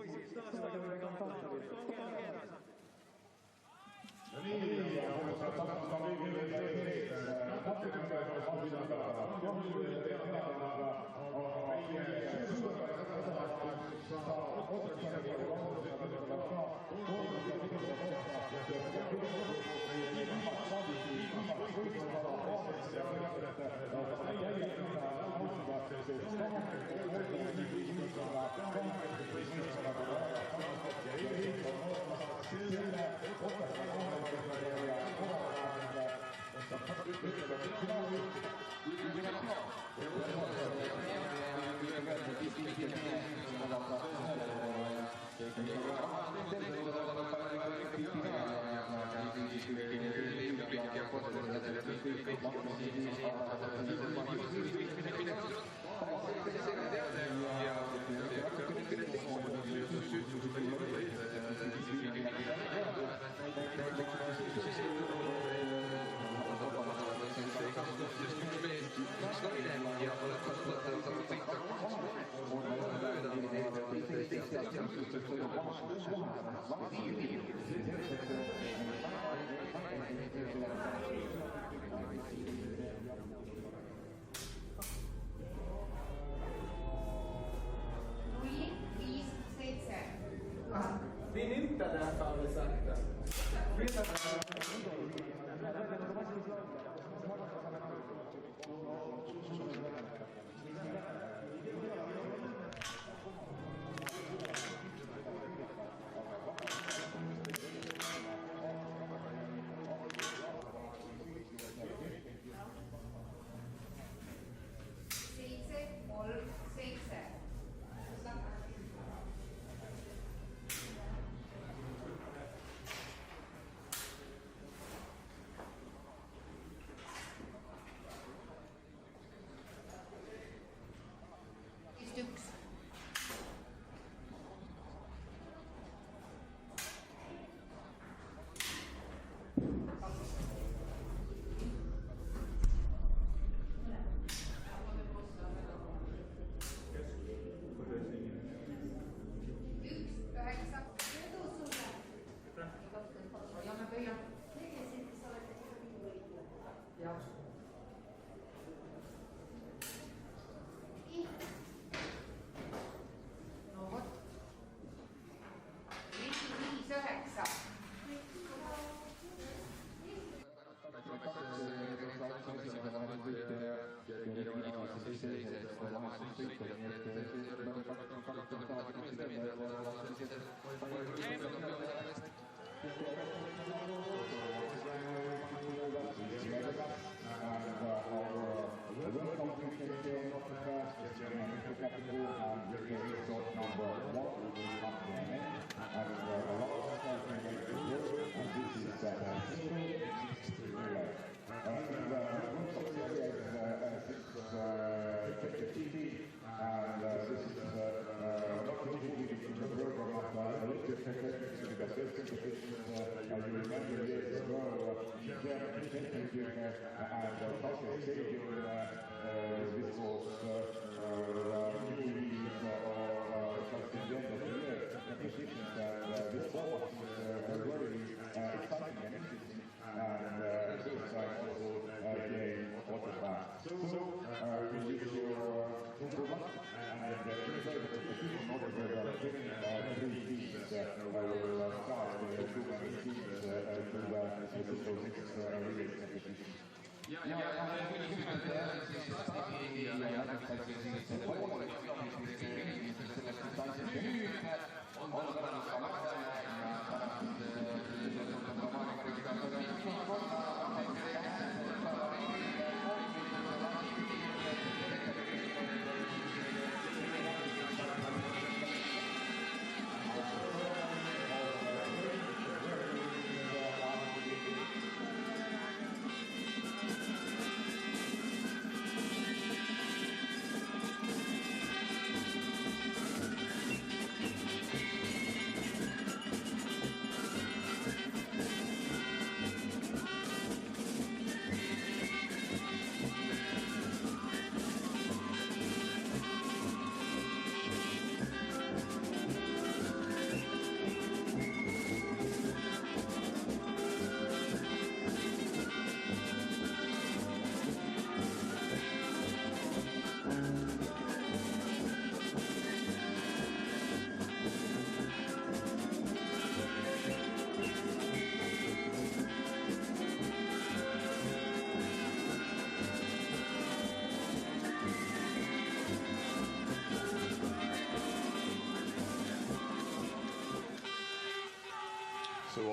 poisid taas oleme kampaaniatud. No nii, ja saab kõigile teed, natukene proovida teada, aga meie Viin inte där har vi sagt det.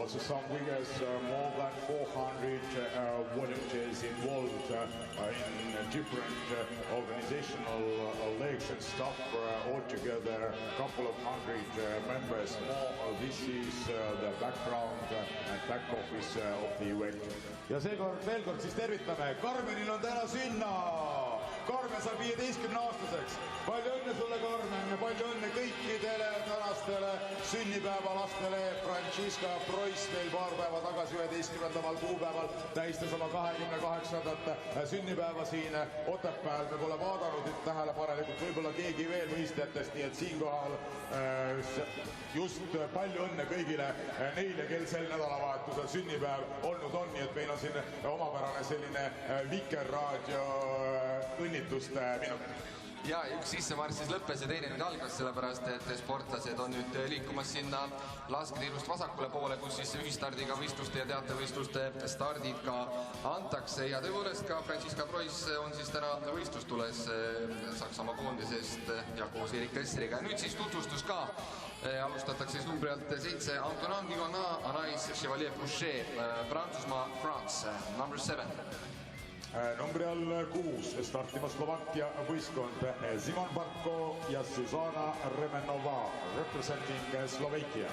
also some figures, more than 400 volunteers involved in different organizational legs and stuff, altogether a couple of hundred members more. This is the background and back office of the event. Ja seekord veel kord siis tervitame, Karmenil on täna sünna! Karmen saab 15-aastaseks. Palju õnne sulle, Karmen, ja palju õnne kõikidele tänastele sünnipäevalastele. Franziska Preuss meil paar päeva tagasi 11. kuupäeval tähistas oma 28. sünnipäeva siin Otepaeal. Me pole vaadanud nüüd tähelepanelikult, võib-olla keegi veel võistlejatest, nii et siinkohal just palju õnne kõigile neile, kel sel nädalavahetusel sünnipäev olnud on, nii et meil on siin omapärane selline Vikerraadio õnnituste minut. Ja üks sissemarss siis lõppes ja teine nüüd algas, sellepärast et sportlased on nüüd liikumas sinna lasketiirust vasakule poole, kus siis ühistardiga võistluste ja teatevõistluste stardid ka antakse. Ja tõepoolest ka Franziska Preuss on siis täna võistlustules Saksamaa koondisest ja koos Erik Kesseriga. Ja nüüd siis tutvustus ka. Alustatakse siis numbri alt 7 Antonin Guigana, Anais Chevalier Fouché, Prantsusmaa, France, number 7. Numbri all 6 startima Slovakkia võistkond Simon Barko ja Zuzana Remenova, representing Slovakia.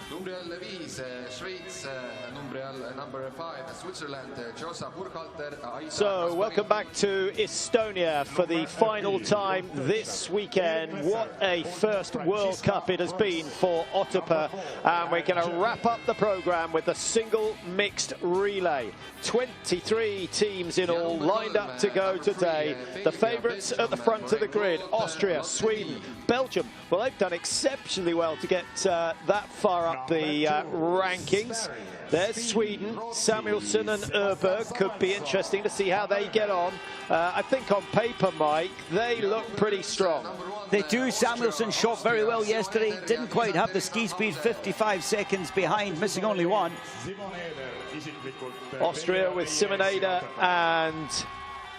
Numbri all 5 Šveits, numbri all number 5 Switzerland, Josa Burkhalter. So welcome back to Estonia for the final time this weekend. What a first World Cup it has been for Otepaeae, and we're going to wrap up the program with the single mixed relay. 23 teams in all lined up to go today. The favourites at the front of the grid: Austria, Sweden, Belgium. Well, they've done exceptionally well to get that far up the rankings. There's Sweden, Samuelsson and Öberg. Could be interesting to see how they get on. I think on paper, Mike, they look pretty strong. They do. Samuelsson shot very well yesterday. Didn't quite have the ski speed, 55 seconds behind, missing only one. Austria with Simon Eder and,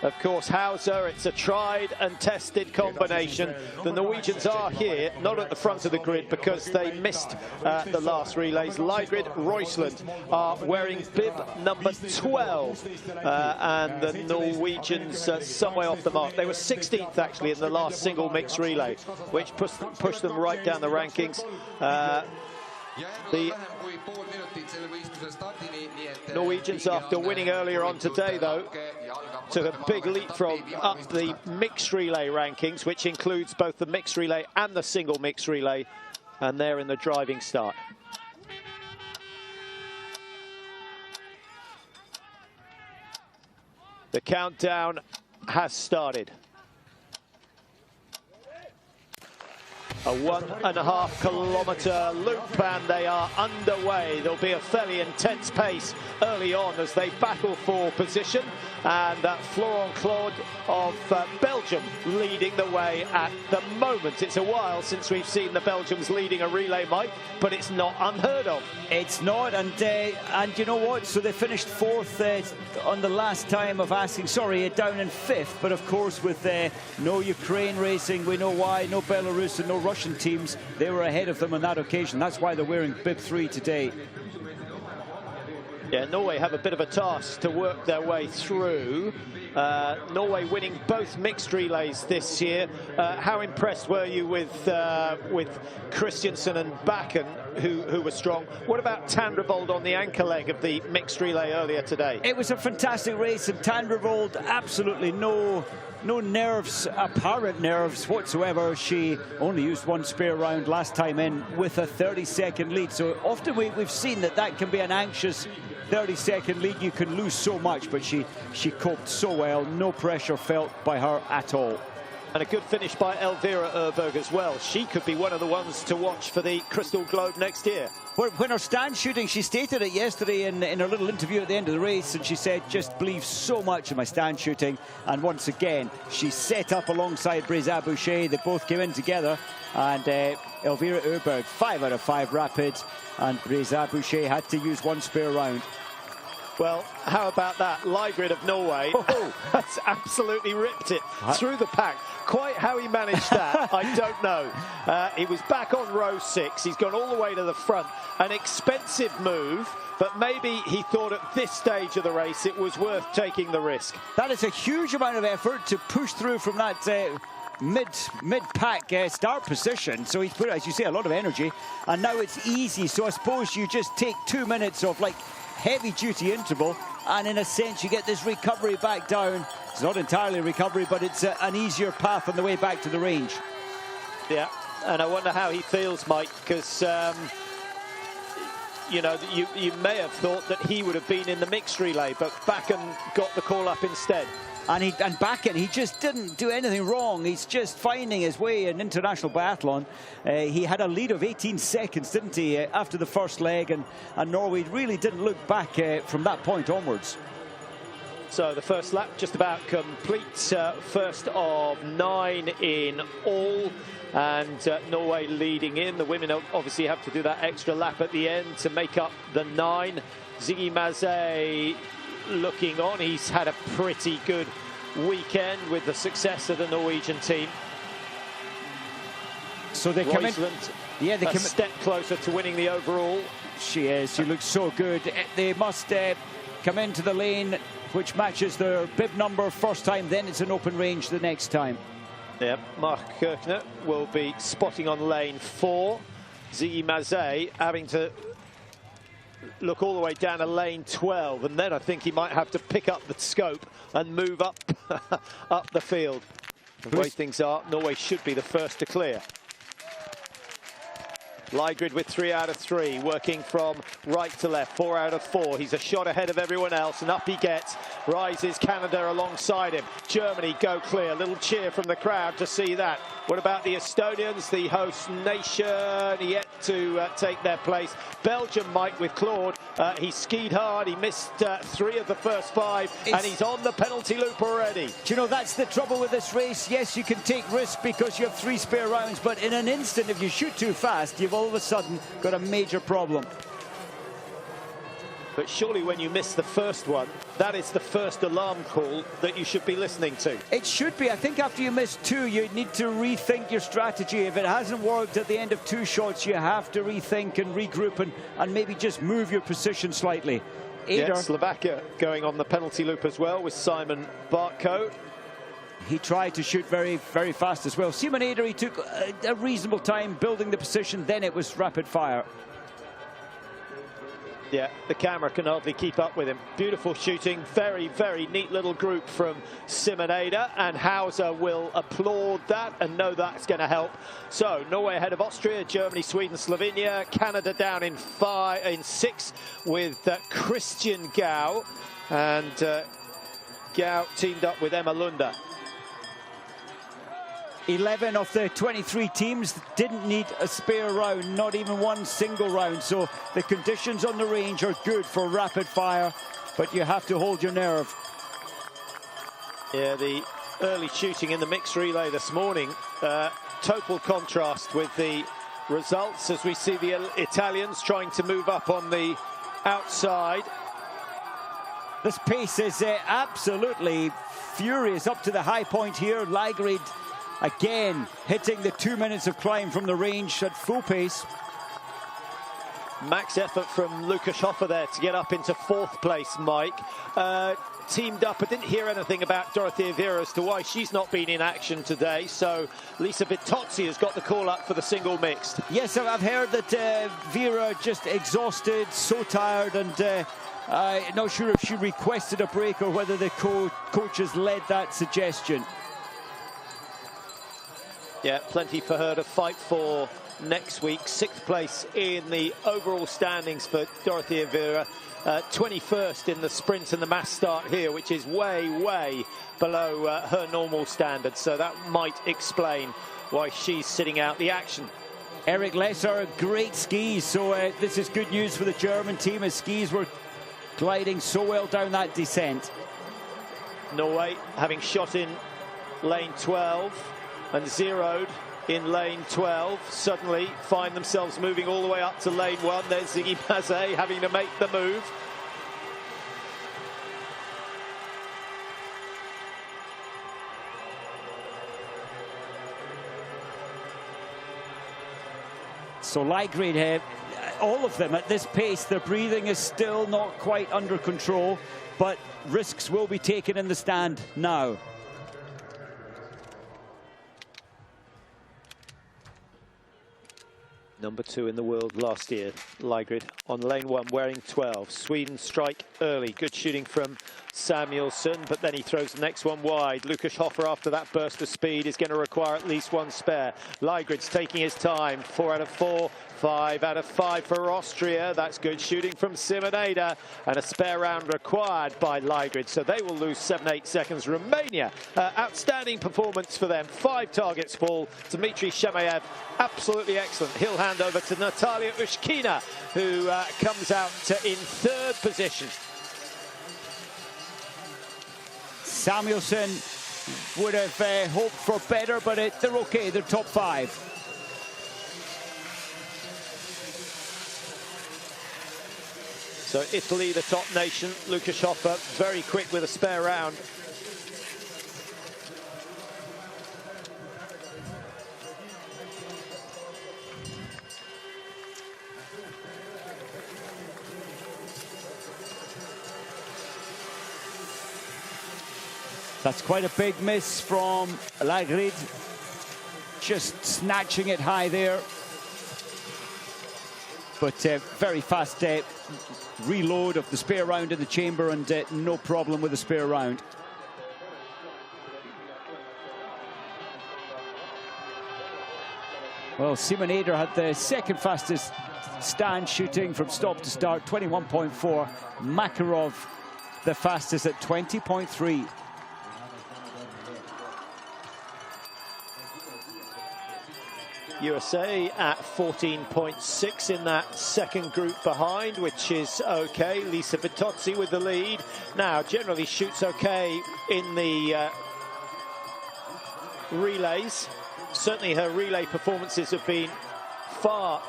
of course, Hauser. It's a tried and tested combination. The Norwegians are here, not at the front of the grid, because they missed the last relays. Lygrid, Roysland are wearing bib number 12, and the Norwegians some way off the mark. They were 16th, actually, in the last single mixed relay, which pushed them right down the rankings. The Norwegians, after winning earlier on today, though, took a big leap from up the mixed relay rankings, which includes both the mixed relay and the single mixed relay, and they're in the driving start. The countdown has started. A 1.5 kilometre loop, and they are underway. There'll be a fairly intense pace early on as they battle for position, and Florent Claude of Belgium leading the way at the moment. It's a while since we've seen the Belgians leading a relay, Mike, but it's not unheard of. It's not, and you know what? So they finished 4th on the last time of asking, sorry, down in 5th, but of course with no Ukraine racing, we know why, no Belarus and no Russian teams, they were ahead of them on that occasion. That's why they're wearing bib 3 today. Yeah, Norway have a bit of a task to work their way through. Norway winning both mixed relays this year. How impressed were you with Christiansen and Bakken, who were strong? What about Tandrevold on the anchor leg of the mixed relay earlier today? It was a fantastic race, and Tandrevold absolutely no nerves, apparent nerves whatsoever. She only used one spare round last time in with a 30-second lead. So often we've seen that can be an anxious 30-second lead. You can lose so much, but she coped so well. No pressure felt by her at all. And a good finish by Elvira Öberg as well. She could be one of the ones to watch for the Crystal Globe next year. When her stand shooting, she stated it yesterday in her little interview at the end of the race, and she said, just believe so much in my stand shooting. And once again, she set up alongside Breza Boucher. They both came in together, and Elvira Öberg, 5 out of 5 rapids, and Breza Boucher had to use one spare round. Well, how about that? Lygrid of Norway has absolutely ripped it through the pack. Quite how he managed that, I don't know. He was back on row 6. He's gone all the way to the front. An expensive move, but maybe he thought at this stage of the race it was worth taking the risk. That is a huge amount of effort to push through from that mid-pack start position. So he's put, as you say, a lot of energy. And now it's easy. So I suppose you just take 2 minutes of like heavy-duty interval, and in a sense you get this recovery back down. It's not entirely recovery, but it's an easier path on the way back to the range. Yeah, and I wonder how he feels, Mike, because you know, you may have thought that he would have been in the mixed relay, but Bakken got the call up instead. And Bakken, he just didn't do anything wrong. He's just finding his way in international biathlon. He had a lead of 18 seconds, didn't he, after the first leg, and Norway really didn't look back from that point onwards. So the first lap just about complete, first of 9 in all, and Norway leading in. The women obviously have to do that extra lap at the end to make up the 9. Ziggy Mazet looking on. He's had a pretty good weekend with the success of the Norwegian team. So they come in, yeah, they come a step closer to winning the overall. She is. She looks so good. They must come into the lane which matches their bib number first time, then it's an open range the next time. Yeah, Mark Kirchner will be spotting on lane 4. Ziggy Mazet having to look all the way down to lane 12, and then I think he might have to pick up the scope and move up up the field. The way things are, Norway should be the first to clear. Lygrid with 3 out of 3, working from right to left, 4 out of 4. He's a shot ahead of everyone else, and up he gets. Rises Canada alongside him. Germany go clear. Little cheer from the crowd to see that. What about the Estonians, the host nation, yet to take their place? Belgium, Mike, with Claude. He skied hard. He missed 3 of the first 5, and he's on the penalty loop already. Do you know, that's the trouble with this race. Yes, you can take risks because you have 3 spare rounds, but in an instant, if you shoot too fast, you've all of a sudden got a major problem. But surely when you miss the first one, that is the first alarm call that you should be listening to. It should be. I think after you miss 2, you need to rethink your strategy. If it hasn't worked at the end of 2 shots, you have to rethink and regroup and maybe just move your position slightly. Yeah, Slovakia going on the penalty loop as well with Simon Bartko. He tried to shoot very, very fast as well. Simon Eder, he took a reasonable time building the position, then it was rapid fire. Yeah, the camera can hardly keep up with him. Beautiful shooting, very, very neat little group from Simon Eder, and Hauser will applaud that and know that's going to help. So Norway ahead of Austria, Germany, Sweden, Slovenia, Canada down in 6 with Christian Gau, and Gau teamed up with Emma Lunda. 11 of the 23 teams didn't need a spare round, not even one single round. So the conditions on the range are good for rapid fire, but you have to hold your nerve. Yeah, the early shooting in the mixed relay this morning, total contrast with the results as we see the Italians trying to move up on the outside. This pace is absolutely furious up to the high point here. Lygrid again hitting the 2 minutes of climb from the range at full pace. Max effort from Lukas Hoffer there to get up into 4th place, Mike. Teamed up, I didn't hear anything about Dorothea Vera as to why she's not been in action today. So Lisa Vitozzi has got the call up for the single mixed. Yes, I've heard that Vera just exhausted, so tired, and I'm not sure if she requested a break or whether the coaches led that suggestion. Yeah, plenty for her to fight for next week. 6th place in the overall standings for Dorothea Vera. 21st in the sprint and the mass start here, which is way, way below her normal standard. So that might explain why she's sitting out the action. Eric Lesser, great skis. So this is good news for the German team, as skis were gliding so well down that descent. Norway having shot in lane 12 and zeroed in lane 12, suddenly find themselves moving all the way up to lane 1. There's Ziggy Mazet having to make the move. So Ligrid, all of them at this pace, their breathing is still not quite under control, but risks will be taken in the stand now. Number 2 in the world last year, Ligrid on lane 1 wearing 12. Sweden strike early, good shooting from Samuelsson, but then he throws the next one wide. Lukas Hoffer, after that burst of speed, is going to require at least one spare. Ligrid's taking his time, 4 out of 4, 5 out of 5 for Austria. That's good shooting from Simoneda, and a spare round required by Ligrid, so they will lose 7-8 seconds. Romania, outstanding performance for them. 5 targets fall. Dmitry Shemaev, absolutely excellent. He'll hand over to Natalia Ushkina, who comes out in 3rd position. Samuelsson would have hoped for better, but they're okay. They're top 5. So Italy, the top nation. Lukas Hoffer, very quick with a spare round. That's quite a big miss from Ligrid. Just snatching it high there. But very fast reload of the spare round in the chamber, and no problem with the spare round. Well, Simoneda had the 2nd fastest stand shooting from stop to start, 21.4. Makarov the fastest at 20.3. USA at 14.6 in that 2nd group behind, which is okay. Lisa Vitozzi with the lead. Now, generally shoots okay in the relays. Certainly her relay performances have been far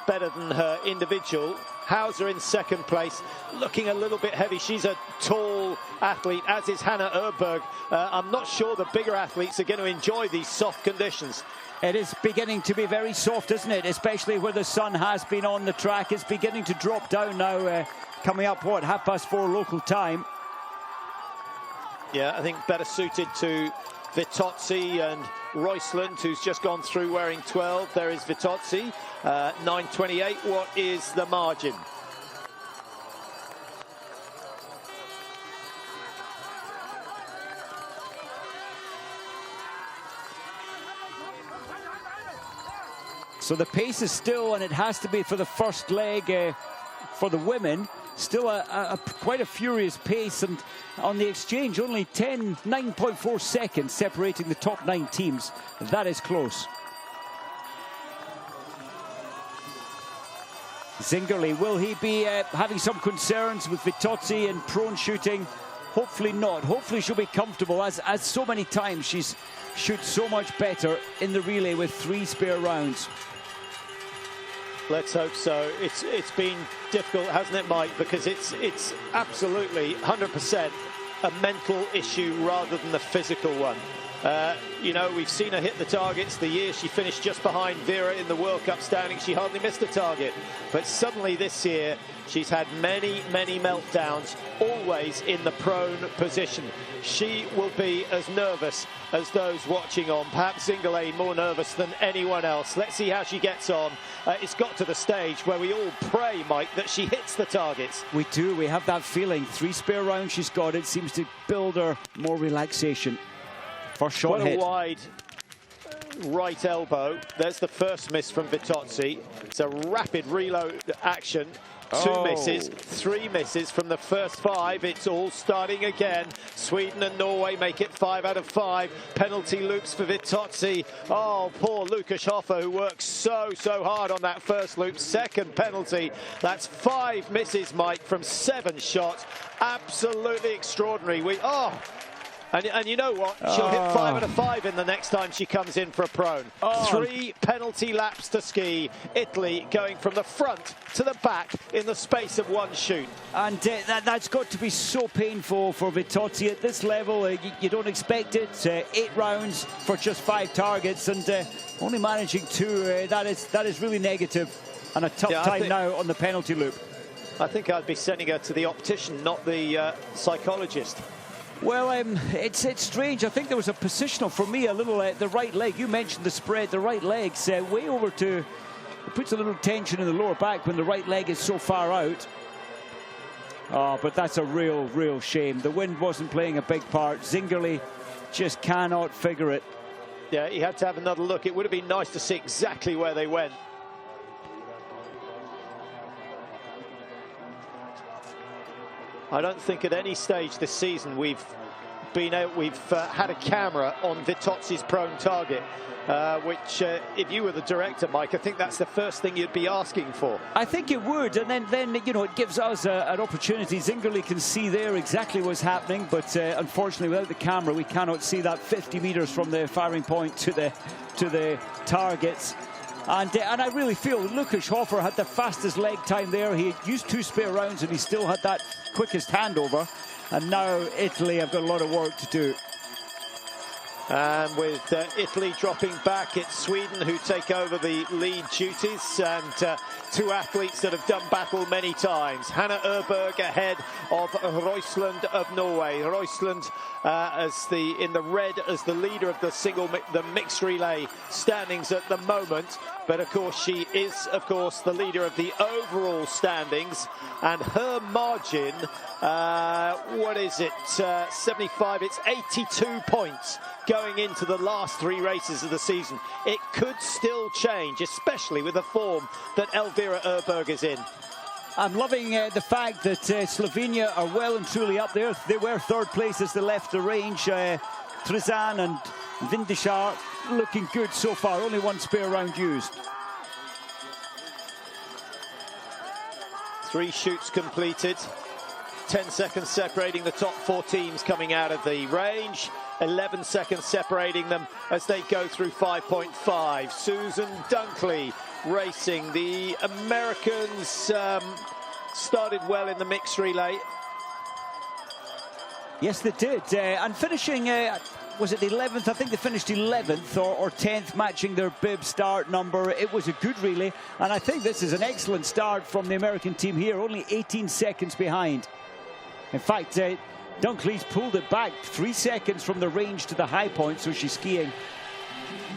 better than her individual. Hauser in 2nd place, looking a little bit heavy. She's a tall athlete, as is Hannah Erberg. I'm not sure the bigger athletes are going to enjoy these soft conditions. It is beginning to be very soft, isn't it? Especially where the sun has been on the track. It's beginning to drop down now, coming up, what, 4:30 local time? Yeah, I think better suited to Vitozzi and Roysland, who's just gone through wearing 12. There is Vitozzi, 9:28. What is the margin? So the pace is still, and it has to be for the first leg for the women, still quite a furious pace, and on the exchange only 9.4 seconds separating the top 9 teams. That is close. Zingerle, will he be having some concerns with Vitozzi and prone shooting? Hopefully not. Hopefully she'll be comfortable, as so many times she's shoots so much better in the relay with 3 spare rounds. Let's hope so. It's been difficult, hasn't it, Mike? Because it's absolutely 100% a mental issue rather than a physical one. You know, we've seen her hit the targets. The year she finished just behind Vera in the World Cup standings, she hardly missed a target. But suddenly this year, she's had many meltdowns, always in the prone position. She will be as nervous as those watching on. Perhaps Zingerle more nervous than anyone else. Let's see how she gets on. It's got to the stage where we all pray, Mike, that she hits the targets. We do. We have that feeling. 3 spare rounds she's got. It seems to build her more relaxation. First shot What hit. a wide right elbow. There's the first miss from Vitozzi. It's a rapid reload action. 2 misses, 3 misses from the first 5. It's all starting again. Sweden and Norway make it 5 out of 5. Penalty loops for Vitozzi. Oh, poor Lukas Hoffer, who works so hard on that first loop. 2nd penalty. That's 5 misses, Mike, from 7 shots. Absolutely extraordinary. And you know what? She'll hit 5 and a 5 in the next time she comes in for a prone. 3 penalty laps to ski. Italy going from the front to the back in the space of 1 shoot. And that's got to be so painful for Vittozzi at this level. You don't expect it. 8 rounds for just 5 targets, and only managing 2. That is really negative, and a tough time now on the penalty loop. I think I'd be sending her to the optician, not the psychologist. Well, it's strange. I think there was a positional for me, a little the right leg. You mentioned the spread. The right leg's way over to. It puts a little tension in the lower back when the right leg is so far out. Oh, but that's a real shame. The wind wasn't playing a big part. Zingerle just cannot figure it. Yeah, he had to have another look. It would have been nice to see exactly where they went. I don't think at any stage this season we've had a camera on Vittozzi's prone target, which if you were the director, Mike, I think that's the first thing you'd be asking for. I think it would, and then you know, it gives us an opportunity. Zingerle can see there exactly what's happening, but unfortunately without the camera we cannot see that 50 meters from the firing point to the targets. And I really feel Lukas Hofer had the fastest leg time there. He used 2 spare rounds and he still had that quickest handover. And now Italy have got a lot of work to do. And with Italy dropping back, it's Sweden who take over the lead duties, and 2 athletes that have done battle many times. Hanna Öberg ahead of Roysland of Norway. Roysland in the red as the leader of the mixed relay standings at the moment. But of course she is, of course, the leader of the overall standings, and her margin, what is it, 75, it's 82 points going into the last 3 races of the season. It could still change, especially with the form that Elvira Öberg is in. I'm loving the fact that Slovenia are well and truly up there. They were 3rd place as they left the range. Trezan and Vindishar looking good so far, only 1 spare round used. 3 shoots completed, 10 seconds separating the top 4 teams coming out of the range, 11 seconds separating them as they go through 5.5. Susan Dunkley racing. The Americans started well in the mixed relay. Yes, they did, and finishing, was it the 11th? I think they finished 11th or 10th, matching their bib start number. It was a good relay, and I think this is an excellent start from the American team here, only 18 seconds behind. In fact, Dunkley's pulled it back 3 seconds from the range to the high point, so she's skiing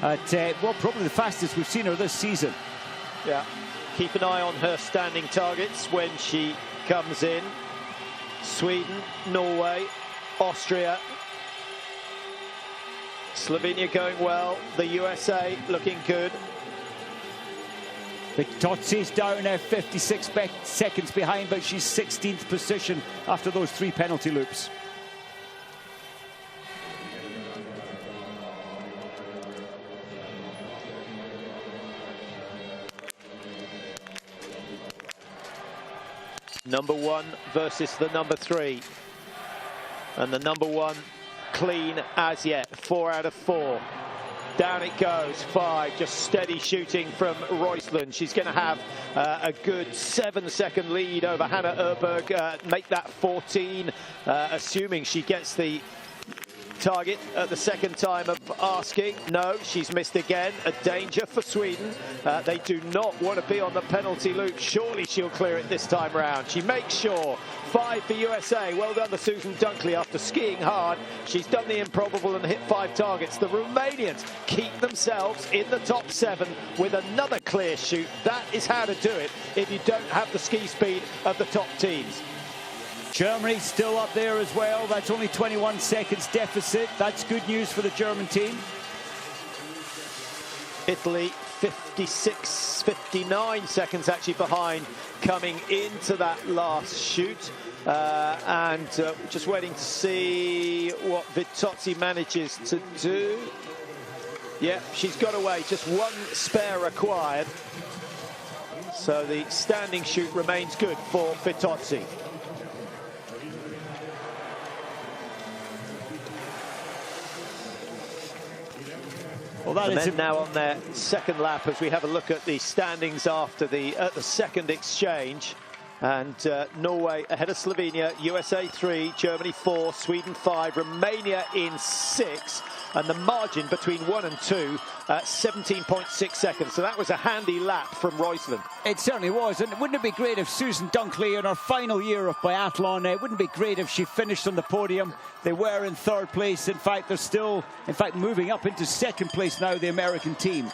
at, well, probably the fastest we've seen her this season. Yeah, keep an eye on her standing targets when she comes in. Sweden, Norway, Austria, Slovenia going well, the USA looking good. Vittozzi's down 56 seconds behind, but she's 16th position after those 3 penalty loops. Number 1 versus the number 3. And the number 1 clean as yet, 4 out of 4. Down it goes, 5, just steady shooting from Roysland. She's going to have a good 7-second lead over Hanna Öberg, make that 14, assuming she gets the target at the second time of asking. No, she's missed again. A danger for Sweden. They do not want to be on the penalty loop. Surely she'll clear it this time round. She makes sure. 5 for USA. Well done to Susan Dunkley after skiing hard. She's done the improbable and hit 5 targets. The Romanians keep themselves in the top 7 with another clear shoot. That is how to do it if you don't have the ski speed of the top teams. Germany still up there as well. That's only 21 seconds deficit. That's good news for the German team. Italy 56, 59 seconds actually behind coming into that last shoot. And just waiting to see what Vittozzi manages to do. Yeah, she's got away. Just 1 spare required. So the standing shoot remains good for Vittozzi. Well, that the is men now on their second lap as we have a look at the standings after the second exchange. And Norway ahead of Slovenia, USA 3, Germany 4, Sweden 5, Romania in 6. And the margin between 1 and 2, 17.6 seconds. So that was a handy lap from Roysland. It certainly was. And wouldn't it be great if Susan Dunkley, in her final year of biathlon, it wouldn't be great if she finished on the podium. They were in third place. In fact, they're still, moving up into second place now, the American team.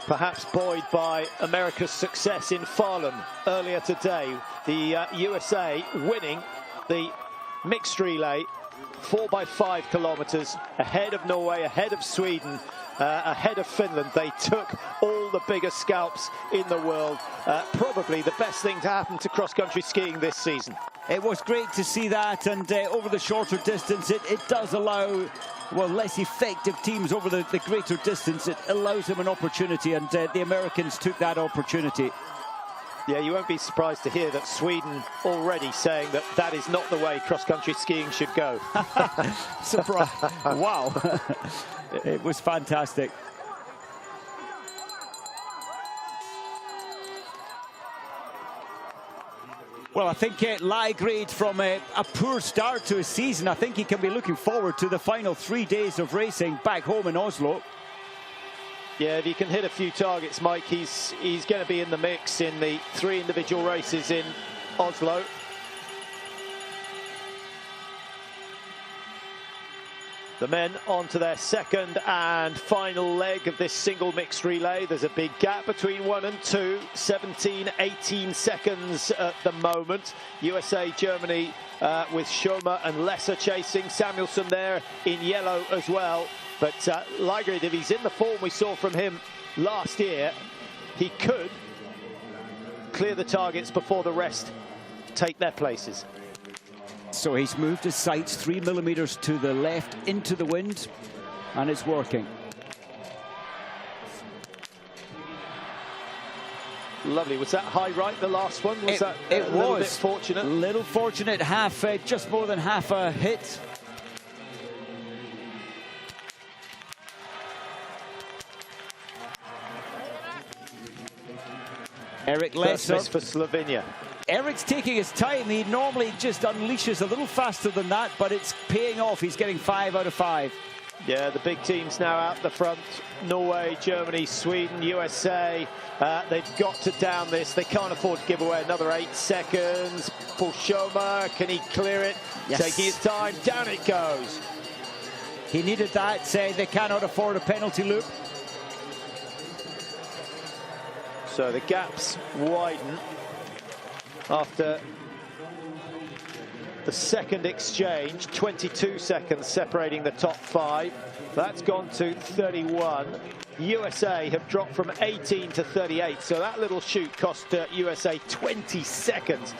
Perhaps buoyed by America's success in Falun earlier today. The USA winning the mixed relay 4x5 kilometres, ahead of Norway, ahead of Sweden, ahead of Finland. They took all the biggest scalps in the world. Probably the best thing to happen to cross-country skiing this season. It was great to see that, and over the shorter distance, it does allow, well, less effective teams over the greater distance. It allows them an opportunity, and the Americans took that opportunity. Yeah, you won't be surprised to hear that Sweden already saying that that is not the way cross-country skiing should go. Surprise. Wow. It was fantastic. Well, I think Ligrade, from a poor start to a season, I think he can be looking forward to the final 3 days of racing back home in Oslo. Yeah, if he can hit a few targets, Mike, he's going to be in the mix in the 3 individual races in Oslo. The men on to their second and final leg of this single mixed relay. There's a big gap between 1 and 2, 17, 18 seconds at the moment. USA, Germany with Schomer and Lesser chasing. Samuelsson there in yellow as well. But Ligrade, if he's in the form we saw from him last year, he could clear the targets before the rest take their places. So he's moved his sights 3 millimeters to the left into the wind, and it's working. Lovely. Was that high right, the last one? Was that a little bit fortunate? Little fortunate, just more than half a hit. Eric Lesser for Slovenia. Eric's taking his time. He normally just unleashes a little faster than that, but it's paying off. He's getting 5 out of 5. Yeah, the big teams now out the front. Norway, Germany, Sweden, USA. They've got to down this. They can't afford to give away another 8 seconds. Paul Schomer, can he clear it? Yes. Taking his time. Down it goes. He needed that. They cannot afford a penalty loop. So the gaps widen after the second exchange. 22 seconds separating the top 5. That's gone to 31. USA have dropped from 18 to 38. So that little shoot cost USA 20 seconds.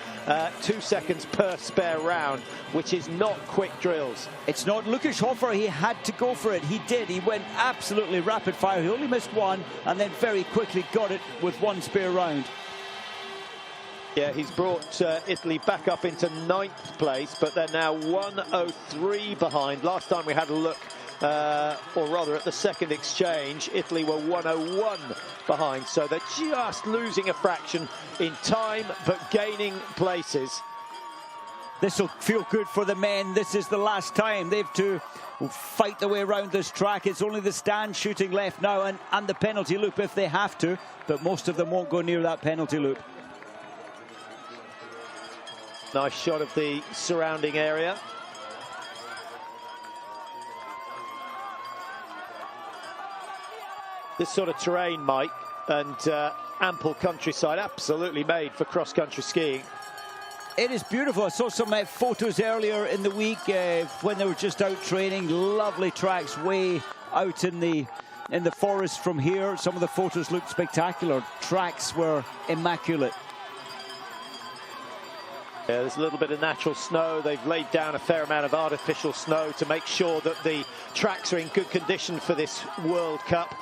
2 seconds per spare round, which is not quick drills. It's not. Lukas Hofer, he had to go for it. He did. He went absolutely rapid fire. He only missed one and then very quickly got it with 1 spare round. Yeah, he's brought Italy back up into 9th place, but they're now 1:03 behind. Last time we had a look, or rather at the second exchange, Italy were 1:01 behind. So they're just losing a fraction in time, but gaining places. This will feel good for the men. This is the last time. They've to fight their way around this track. It's only the stand shooting left now and the penalty loop if they have to, but most of them won't go near that penalty loop. Nice shot of the surrounding area. This sort of terrain, Mike, and ample countryside, absolutely made for cross-country skiing. It is beautiful. I saw some photos earlier in the week when they were just out training. Lovely tracks way out in the forest from here. Some of the photos looked spectacular. Tracks were immaculate. Yeah, there's a little bit of natural snow. They've laid down a fair amount of artificial snow to make sure that the tracks are in good condition for this World Cup.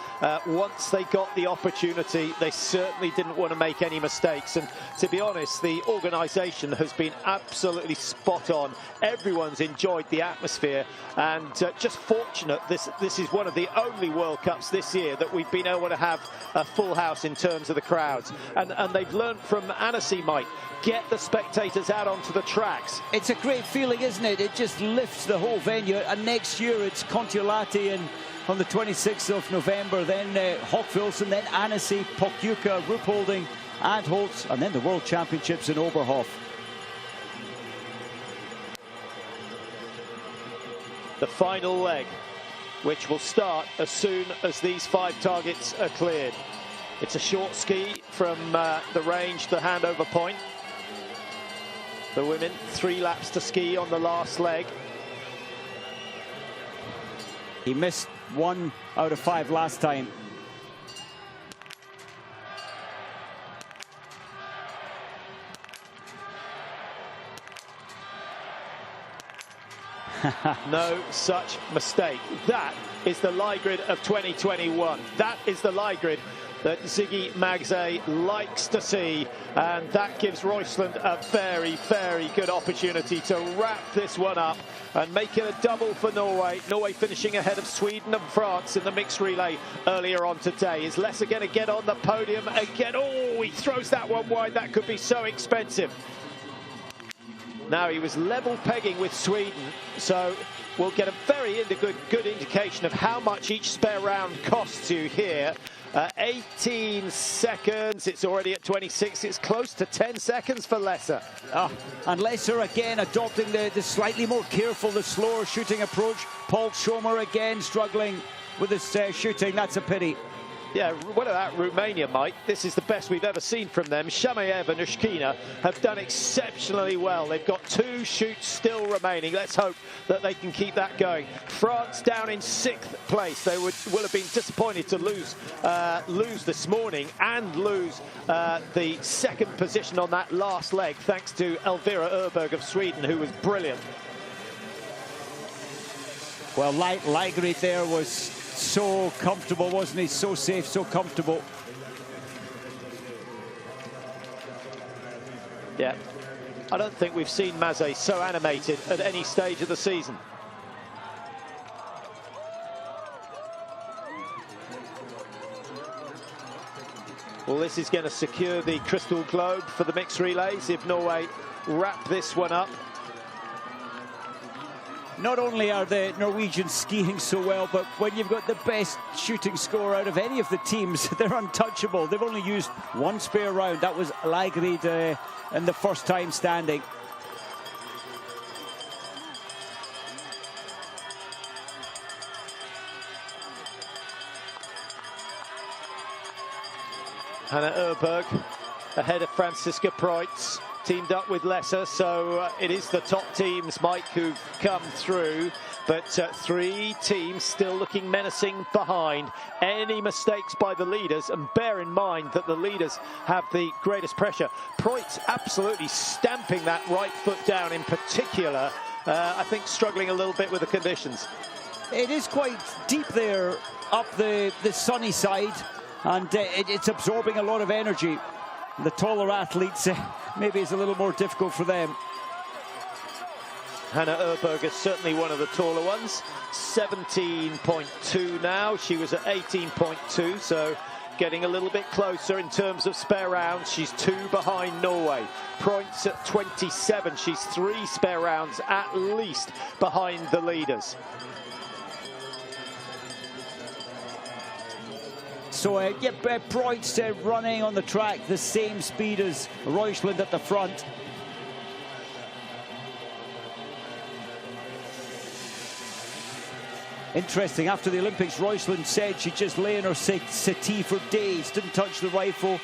Once they got the opportunity, they certainly didn't want to make any mistakes. And to be honest, the organisation has been absolutely spot on. Everyone's enjoyed the atmosphere, and just fortunate this is one of the only World Cups this year that we've been able to have a full house in terms of the crowds. And they've learned from Annecy, Mike. Get the spectators out onto the tracks. It's a great feeling, isn't it? It just lifts the whole venue. And next year it's Kontiolahti on the 26th of November, then Hochfilzen, then Annecy, Pokljuka, Ruhpolding, and Holtz, and then the World Championships in Oberhof. The final leg, which will start as soon as these 5 targets are cleared. It's a short ski from the range to handover point. The women, 3 laps to ski on the last leg. He missed 1 out of 5 last time. No such mistake. That is the Leigrid of 2021. That is the Leigrid that Ziggy Magse likes to see, and that gives Roysland a very, very good opportunity to wrap this one up and make it a double for Norway. Norway finishing ahead of Sweden and France in the mixed relay earlier on today. Is Lesser going to get on the podium again? Oh, he throws that one wide. That could be so expensive. Now, he was level pegging with Sweden, so we'll get a very good indication of how much each spare round costs you here. 18 seconds, it's already at 26, it's close to 10 seconds for Lesser. And Lesser again adopting the slightly more careful, the slower shooting approach. Paul Schomer again struggling with his shooting, that's a pity. Yeah, what about Romania, Mike? This is the best we've ever seen from them. Shamayev and Ushkina have done exceptionally well. They've got 2 shoots still remaining. Let's hope that they can keep that going. France down in 6th place. They will have been disappointed to lose this morning and lose the 2nd position on that last leg, thanks to Elvira Öberg of Sweden, who was brilliant. Well, Leigrid there was so comfortable, wasn't he? So safe, so comfortable. Yeah, I don't think we've seen Magse so animated at any stage of the season. Well, this is going to secure the Crystal Globe for the mixed relays if Norway wrap this one up. Not only are the Norwegians skiing so well, but when you've got the best shooting score out of any of the teams, they're untouchable. They've only used 1 spare round. That was Leigrid in the first time standing. Hannah Öberg ahead of Franziska Preutz, teamed up with Lesser, so it is the top teams, Mike, who've come through, but 3 teams still looking menacing behind. Any mistakes by the leaders, and bear in mind that the leaders have the greatest pressure. Preutz absolutely stamping that right foot down in particular, I think struggling a little bit with the conditions. It is quite deep there up the sunny side, and it's absorbing a lot of energy. The taller athletes, maybe it's a little more difficult for them. Hannah Öberg is certainly one of the taller ones. 17.2 now. She was at 18.2, so getting a little bit closer in terms of spare rounds. She's 2 behind Norway. Preutz at 27. She's 3 spare rounds at least behind the leaders. So, Preutz running on the track the same speed as Roysland at the front. Interesting, after the Olympics, Roysland said she just lay in her settee for days, didn't touch the rifle,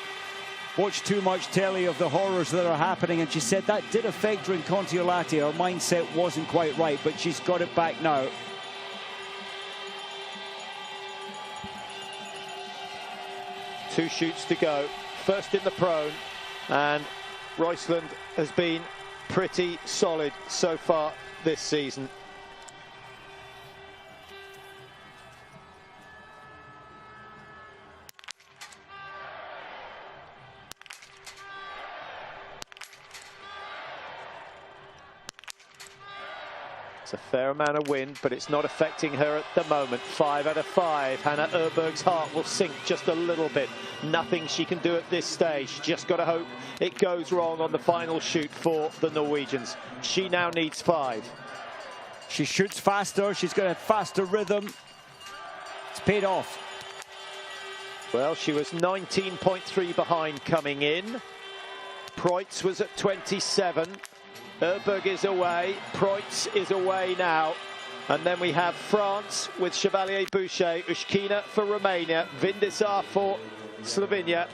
watched too much telly of the horrors that are happening, and she said that did affect her in Kontiolahti. Her mindset wasn't quite right, but she's got it back now. Two shoots to go. First in the prone, and Roysland has been pretty solid so far this season. It's a fair amount of wind, but it's not affecting her at the moment. 5 out of 5. Hannah Øberg's heart will sink just a little bit. Nothing she can do at this stage. Just got to hope it goes wrong on the final shoot for the Norwegians. She now needs 5. She shoots faster. She's got a faster rhythm. It's paid off. Well, she was 19.3 behind coming in. Preutz was at 27. Øberg is away, Preutz is away now. And then we have France with Chevalier Boucher, Ushkina for Romania, Vindisar for Slovenia.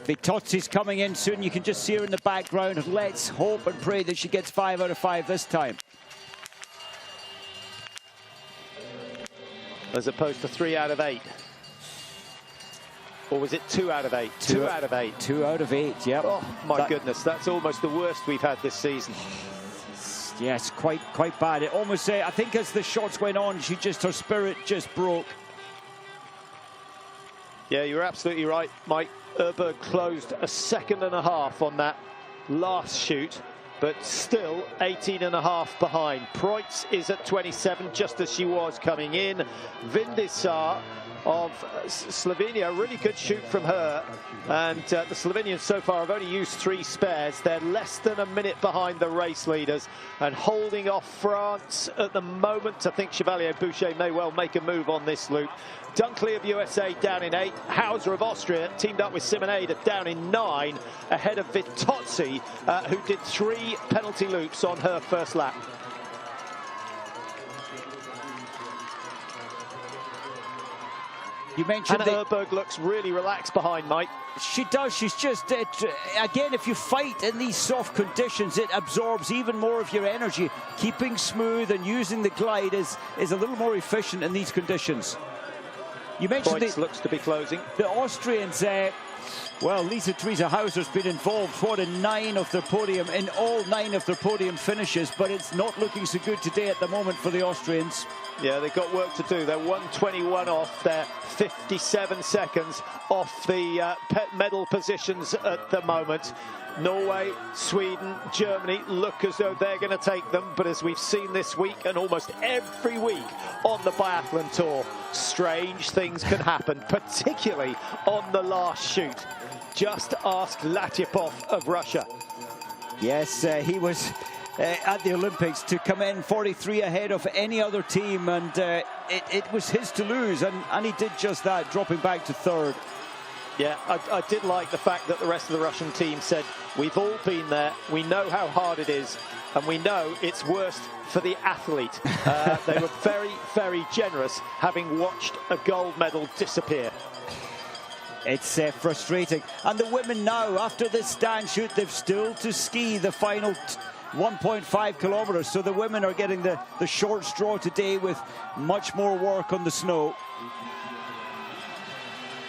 Vitozzi's coming in soon. You can just see her in the background. Let's hope and pray that she gets 5 out of 5 this time. As opposed to 3 out of 8. Or was it 2 out of 8? 2 out of 8. 2 out of 8, yep. Oh, my goodness, that's almost the worst we've had this season. Yes, quite bad. It almost, I think as the shots went on, her spirit just broke. Yeah, you're absolutely right, Mike. Øberg closed a second and a half on that last shoot, but still 18 and a half behind. Preutz is at 27, just as she was coming in. Vindisar of Slovenia, really good shoot from her, and the Slovenians so far have only used 3 spares. They're less than a minute behind the race leaders and holding off France at the moment. I think Chevalier Boucher may well make a move on this loop. Dunkley of USA down in 8. Hauser of Austria teamed up with Simonade down in 9, ahead of Vitozzi, who did 3 penalty loops on her first lap. You mentioned Hannah Øberg looks really relaxed behind, Mike. She does. She's just, again, if you fight in these soft conditions, it absorbs even more of your energy. Keeping smooth and using the glide is a little more efficient in these conditions. You mentioned looks to be closing. The Austrians, well, Lisa Theresa Hauser's been involved in 9 of their podium, in all 9 of their podium finishes, but it's not looking so good today at the moment for the Austrians. Yeah, they've got work to do. They're 121 off. They're 57 seconds off the medal positions at the moment. Norway, Sweden, Germany look as though they're going to take them. But as we've seen this week and almost every week on the biathlon tour, strange things can happen, particularly on the last shoot. Just ask Latypov of Russia. Yes, he was at the Olympics to come in 43 ahead of any other team, and it was his to lose, and he did just that, dropping back to 3rd. Yeah, I did like the fact that the rest of the Russian team said, we've all been there, we know how hard it is, and we know it's worst for the athlete. They were very, very generous, having watched a gold medal disappear. It's frustrating. And the women now, after this stand shoot, they've still to ski the final 1.5 kilometers. So the women are getting the short straw today with much more work on the snow.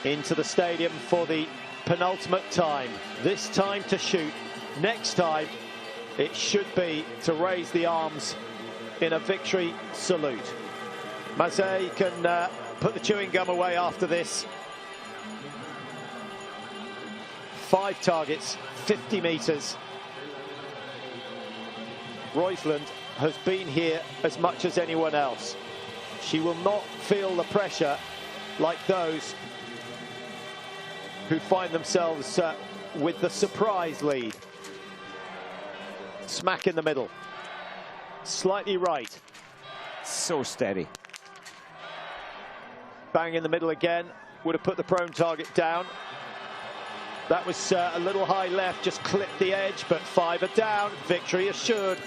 Into the stadium for the penultimate time. This time to shoot. Next time, it should be to raise the arms in a victory salute. Mazet can put the chewing gum away after this. 5 targets, 50 meters. Roysland has been here as much as anyone else. She will not feel the pressure like those who find themselves with the surprise lead. Smack in the middle. Slightly right. So steady. Bang in the middle again. Would have put the prone target down. That was a little high left, just clipped the edge, but 5 are down. Victory assured.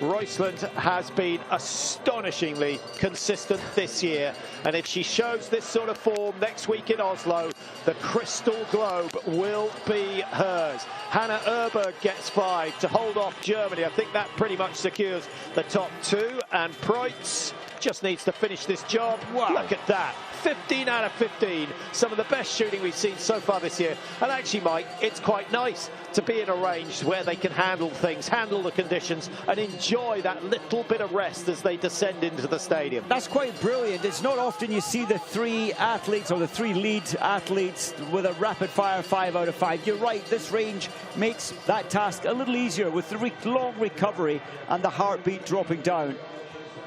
Roysland has been astonishingly consistent this year, and if she shows this sort of form next week in Oslo, the crystal globe will be hers. Hannah Øberg gets 5 to hold off Germany. I think that pretty much secures the top 2, and Preutz just needs to finish this job. Wow. Look at that. 15 out of 15. Some of the best shooting we've seen so far this year. And actually, Mike, it's quite nice to be in a range where they can handle things, handle the conditions, and enjoy that little bit of rest as they descend into the stadium. That's quite brilliant. It's not often you see the three athletes or the three lead athletes with a rapid-fire 5 out of 5. You're right, this range makes that task a little easier with the long recovery and the heartbeat dropping down.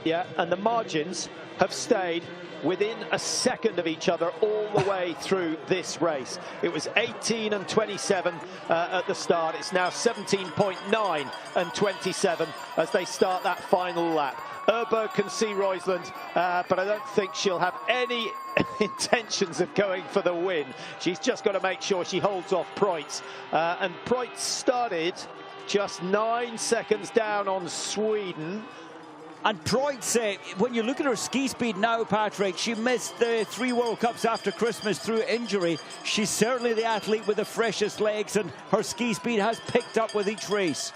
Yeah, and the margins have stayed within a second of each other all the way through this race. It was 18 and 27 at the start. It's now 17.9 and 27 as they start that final lap. Öberg can see Roysland, but I don't think she'll have any intentions of going for the win. She's just got to make sure she holds off Preutz. And Preutz started just 9 seconds down on Sweden. And Preutz, when you look at her ski speed now, Patrick, she missed the 3 World Cups after Christmas through injury. She's certainly the athlete with the freshest legs, and her ski speed has picked up with each race.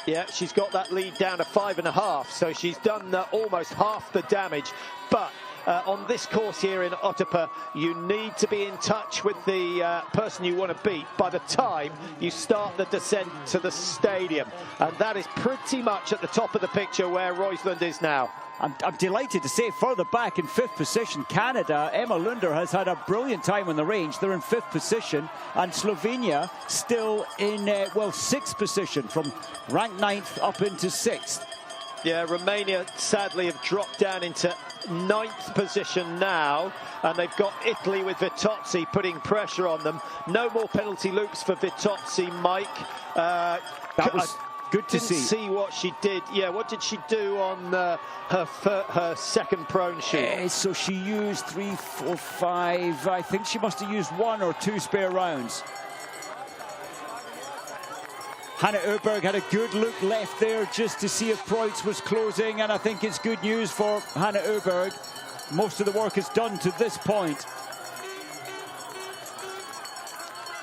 Yeah, she's got that lead down to 5.5, so she's done almost half the damage. But on this course here in Otepaeae, you need to be in touch with the person you want to beat by the time you start the descent to the stadium. And that is pretty much at the top of the picture where Roysland is now. I'm delighted to say further back in 5th position, Canada, Emma Lunder has had a brilliant time on the range. They're in 5th position, and Slovenia still in, 6th position, from ranked 9th up into 6th. Yeah, Romania sadly have dropped down into 9th position now, and they've got Italy with Vitozzi putting pressure on them. No more penalty loops for Vitozzi, Mike. That was good to see. Didn't see what she did. Yeah, what did she do on her second prone shoot? So she used 3, 4, 5. I think she must have used 1 or 2 spare rounds. Hannah Öberg had a good look left there just to see if Preutz was closing, and I think it's good news for Hannah Öberg. Most of the work is done to this point.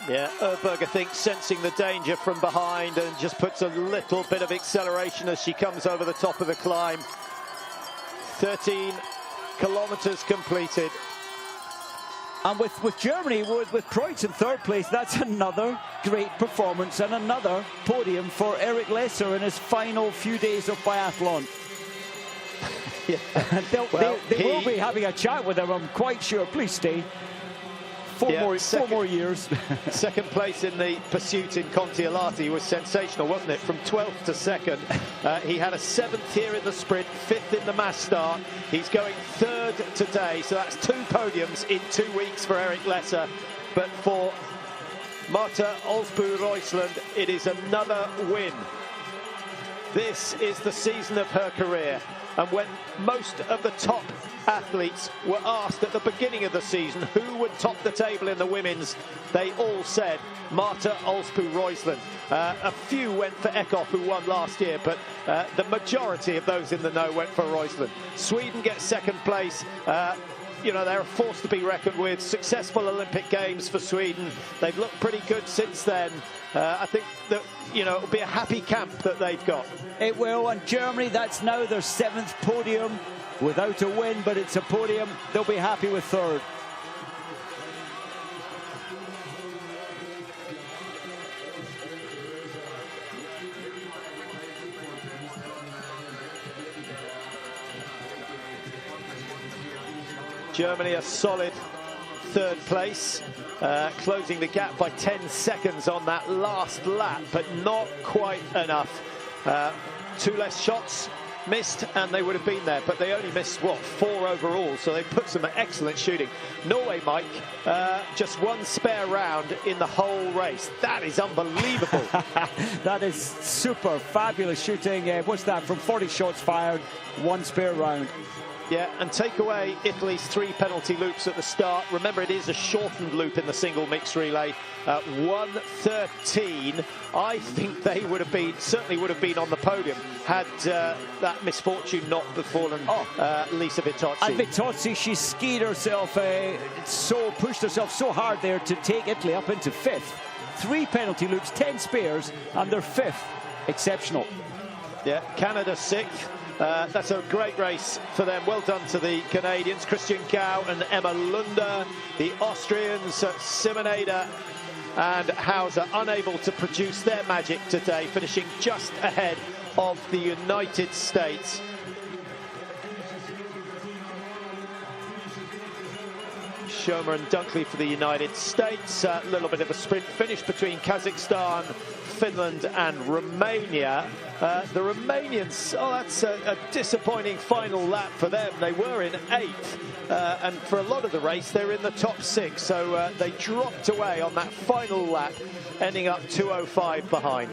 Yeah, Öberg, I think, sensing the danger from behind and just puts a little bit of acceleration as she comes over the top of the climb. 13 kilometers completed. And with Germany, with Preutz in 3rd place, that's another great performance and another podium for Eric Lesser in his final few days of biathlon. Yeah. they will be having a chat with him, I'm quite sure. Please stay. Four more years. Second place in the pursuit in Contiolahti was sensational, wasn't it? From 12th to 2nd. He had a 7th here in the sprint, 5th in the mass start. He's going 3rd today, so that's 2 podiums in 2 weeks for Eric Lesser. But for Marta Olsbu-Roysland, it is another win. This is the season of her career. And when most of the top athletes were asked at the beginning of the season who would top the table in the women's, they all said Marta Olsbu-Roysland. A few went for Ekhoff, who won last year, but the majority of those in the know went for Roysland. Sweden gets 2nd place. You know, they're a force to be reckoned with. Successful Olympic Games for Sweden. They've looked pretty good since then. I think that, you know, it'll be a happy camp that they've got. It will, and Germany, that's now their 7th podium without a win, but it's a podium. They'll be happy with 3rd. Germany a solid 3rd place, closing the gap by 10 seconds on that last lap, but not quite enough. 2 less shots missed and they would have been there, but they only missed, what, 4 overall, so they put some excellent shooting. Norway, Mike, just 1 spare round in the whole race. That is unbelievable. That is super, fabulous shooting. What's that, from 40 shots fired, 1 spare round. Yeah, and take away Italy's 3 penalty loops at the start. Remember, it is a shortened loop in the single mixed relay. 1:13. I think they would have been, certainly would have been on the podium had that misfortune not befallen Lisa Vitozzi. And Vitozzi, she skied herself, pushed herself so hard there to take Italy up into 5th. 3 penalty loops, 10 spares, and they're 5th. Exceptional. Yeah, Canada 6th. That's a great race for them. Well done to the Canadians, Christian Gau and Emma Lunder. The Austrians, Simoneda and Hauser, unable to produce their magic today, finishing just ahead of the United States. Schomer and Dunkley for the United States. A little bit of a sprint finish between Kazakhstan, Finland and Romania. The Romanians, that's a disappointing final lap for them. They were in 8th, and for a lot of the race, they're in the top 6. So they dropped away on that final lap, ending up 2:05 behind.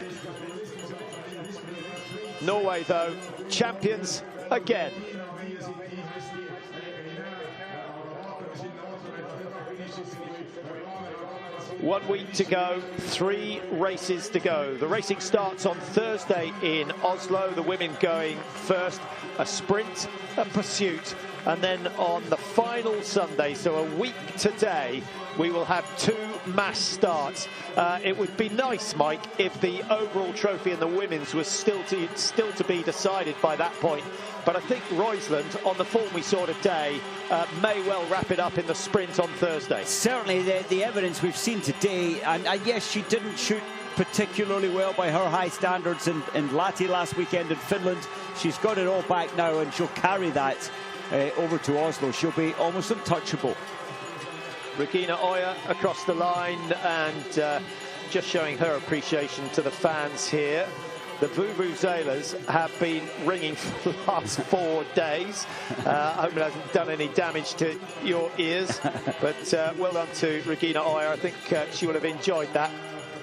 Norway, though, champions again. 1 week to go, 3 races to go. The racing starts on Thursday in Oslo, the women going first, a sprint, a pursuit, and then on the final Sunday, so a week today, we will have 2 mass starts. It would be nice, Mike, if the overall trophy in the women's was still to be decided by that point. But I think Roysland, on the form we saw today, may well wrap it up in the sprint on Thursday. Certainly, the evidence we've seen today, and yes, she didn't shoot particularly well by her high standards in Lahti last weekend in Finland. She's got it all back now, and she'll carry that over to Oslo. She'll be almost untouchable. Regina Oja across the line, and just showing her appreciation to the fans here. The vuvuzelas have been ringing for the last 4 days. I hope it hasn't done any damage to your ears, but well done to Regina Oja. I think she will have enjoyed that.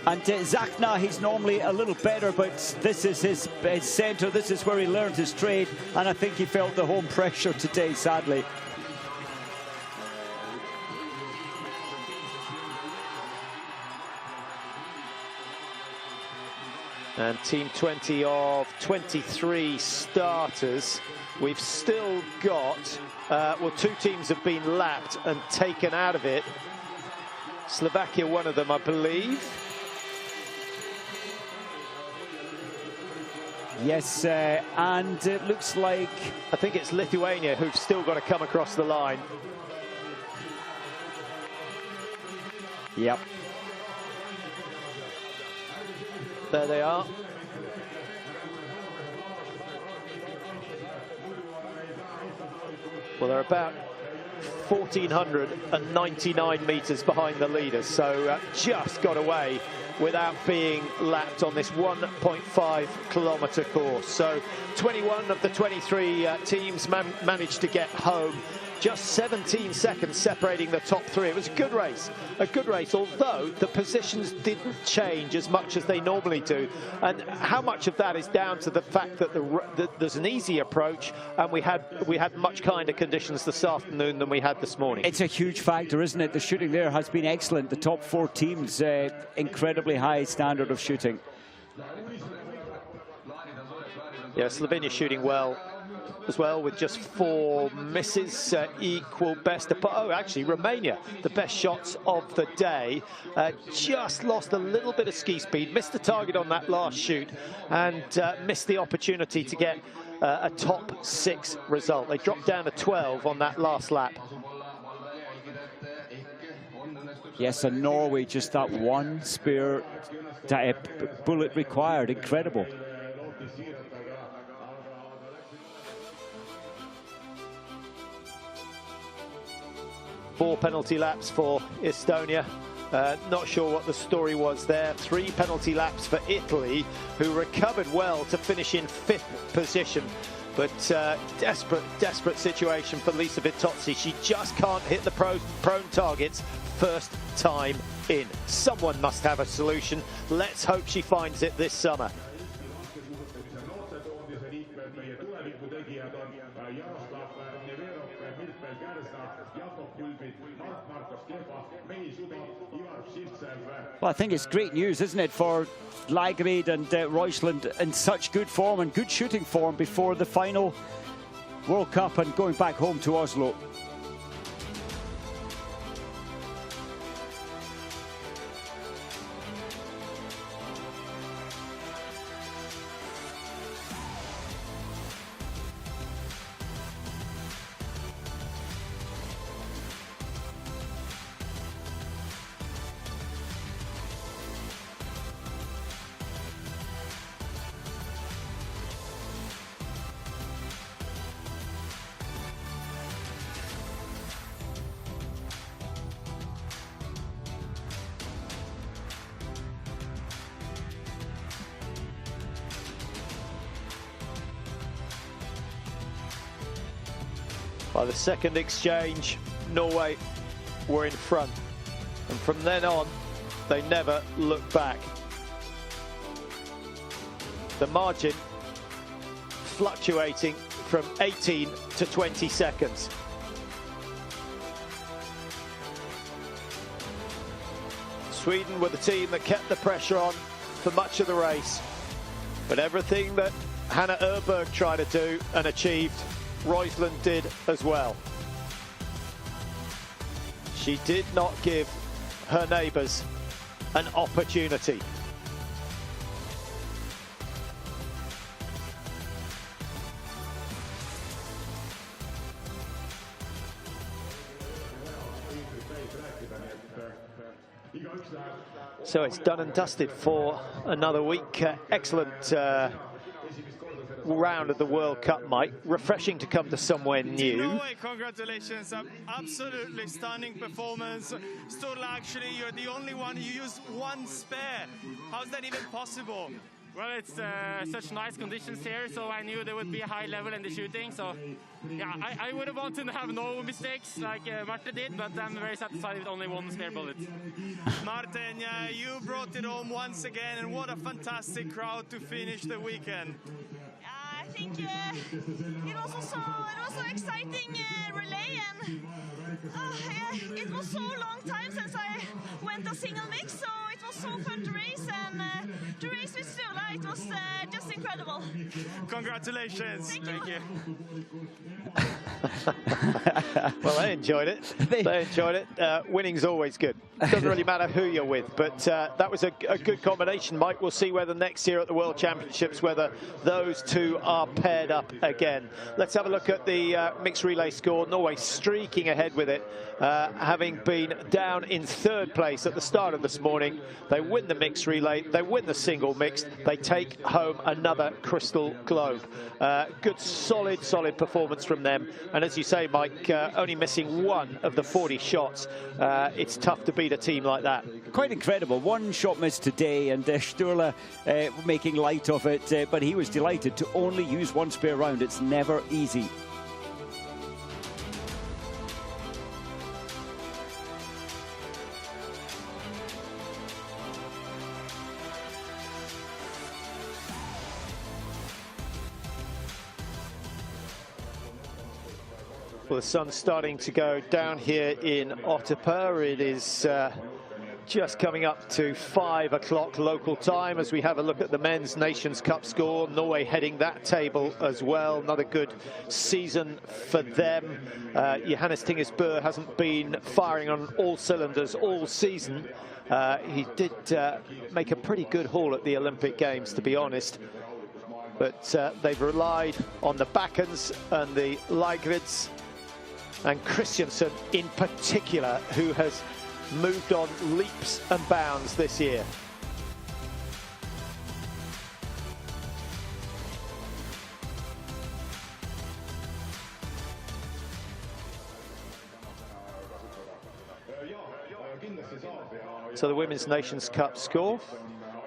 And Zachna, he's normally a little better, but this is his centre. This is where he learned his trade, and I think he felt the home pressure today, sadly. And Team 20 of 23 starters. We've still got, well, 2 teams have been lapped and taken out of it. Slovakia, one of them, I believe. Yes, and it looks like, I think it's Lithuania who've still got to come across the line. Yep. There they are. Well, they're about 1,499 metres behind the leaders, so just got away without being lapped on this 1.5 kilometre course. So 21 of the 23 teams managed to get home. Just 17 seconds separating the top 3. It was a good race, although the positions didn't change as much as they normally do. And how much of that is down to the fact that there's an easy approach, and we had much kinder conditions this afternoon than we had this morning. It's a huge factor, isn't it? The shooting there has been excellent. The top 4 teams, incredibly high standard of shooting. Yeah, Slovenia shooting well as well, with just 4 misses, equal best. Oh, actually, Romania, the best shots of the day, just lost a little bit of ski speed, missed the target on that last shoot, and missed the opportunity to get a top 6 result. They dropped down to 12 on that last lap. Yes, and Norway, just that 1 spare bullet required. Incredible. 4 penalty laps for Estonia. Not sure what the story was there. 3 penalty laps for Italy, who recovered well to finish in 5th position. But desperate situation for Lisa Vitozzi. She just can't hit the prone targets first time in. Someone must have a solution. Let's hope she finds it this summer. Well, I think it's great news, isn't it, for Lageryd and Roysland in such good form and good shooting form before the final World Cup and going back home to Oslo. By the second exchange, Norway were in front. And from then on, they never looked back. The margin fluctuating from 18 to 20 seconds. Sweden were the team that kept the pressure on for much of the race. But everything that Hannah Öberg tried to do and achieved, Roysland did as well. She did not give her neighbours an opportunity. So it's done and dusted for another week. Excellent round of the World Cup, Mike. Refreshing to come to somewhere new. Norway, congratulations. Absolutely stunning performance. Sturla, actually, you're the only one who used one spare. How's that even possible? Well, it's such nice conditions here, so I knew there would be a high level in the shooting. So, yeah, I would have wanted to have no mistakes like Marte did, but I'm very satisfied with only one spare bullet. Martin, you brought it home once again, and what a fantastic crowd to finish the weekend. I think it was also exciting relay, and it was so long time since I went a single mix, so it was so fun to race, and to race with Sturla, it was just incredible. Congratulations. Thank you. Well, they enjoyed it. They enjoyed it. Winning's always good. Doesn't really matter who you're with, but that was a good combination, Mike. We'll see whether next year at the World Championships, whether those two are paired up again. Let's have a look at the mixed relay score. Norway streaking ahead with it, having been down in third place at the start of this morning. They win the mixed relay, they win the single mixed, they take home another crystal globe. Good, solid performance from them. And as you say, Mike, only missing one of the 40 shots. It's tough to beat a team like that. Quite incredible. One shot missed today, and Sturla making light of it, but he was delighted to only use one spare round. It's never easy. Well, the sun's starting to go down here in Otepaeae. It is just coming up to 5 o'clock local time as we have a look at the Men's Nations Cup score. Norway heading that table as well. Another good season for them. Johannes Tingesbø hasn't been firing on all cylinders all season. He did make a pretty good haul at the Olympic Games, to be honest. But they've relied on the Bakkens and the Lygrids, and Christiansen in particular, who has moved on leaps and bounds this year. So the Women's Nations Cup score.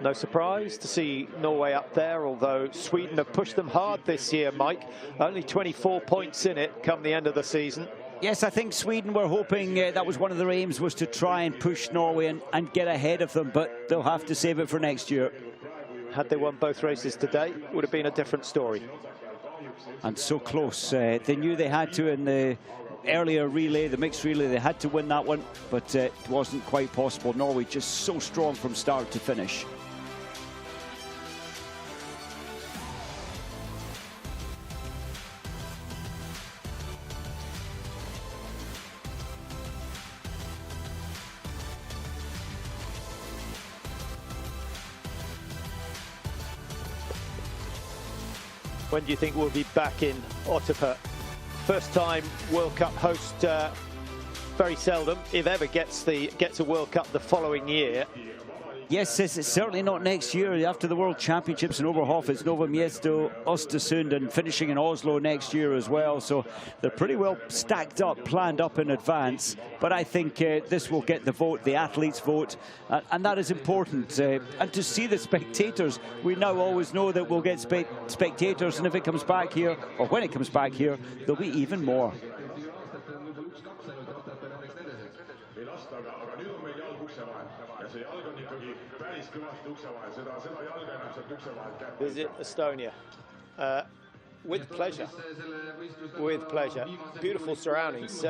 No surprise to see Norway up there, although Sweden have pushed them hard this year, Mike. Only 24 points in it come the end of the season. Yes, I think Sweden were hoping that was one of their aims, was to try and push Norway and get ahead of them, but they'll have to save it for next year. Had they won both races today, it would have been a different story. And so close. They knew they had to in the earlier relay, the mixed relay. They had to win that one, but it wasn't quite possible. Norway just so strong from start to finish. When do you think we'll be back in Otepaeae? First time World Cup host, very seldom, if ever, gets a World Cup the following year. Yes, it's certainly not next year. After the World Championships in Oberhof, it's Nova Miesto, Östersund, and finishing in Oslo next year as well. So they're pretty well stacked up, planned up in advance. But I think this will get the vote, the athletes' vote, and that is important. And to see the spectators, we now always know that we'll get spectators, and if it comes back here, or when it comes back here, there'll be even more. Visit Estonia. With pleasure. With pleasure. Beautiful surroundings.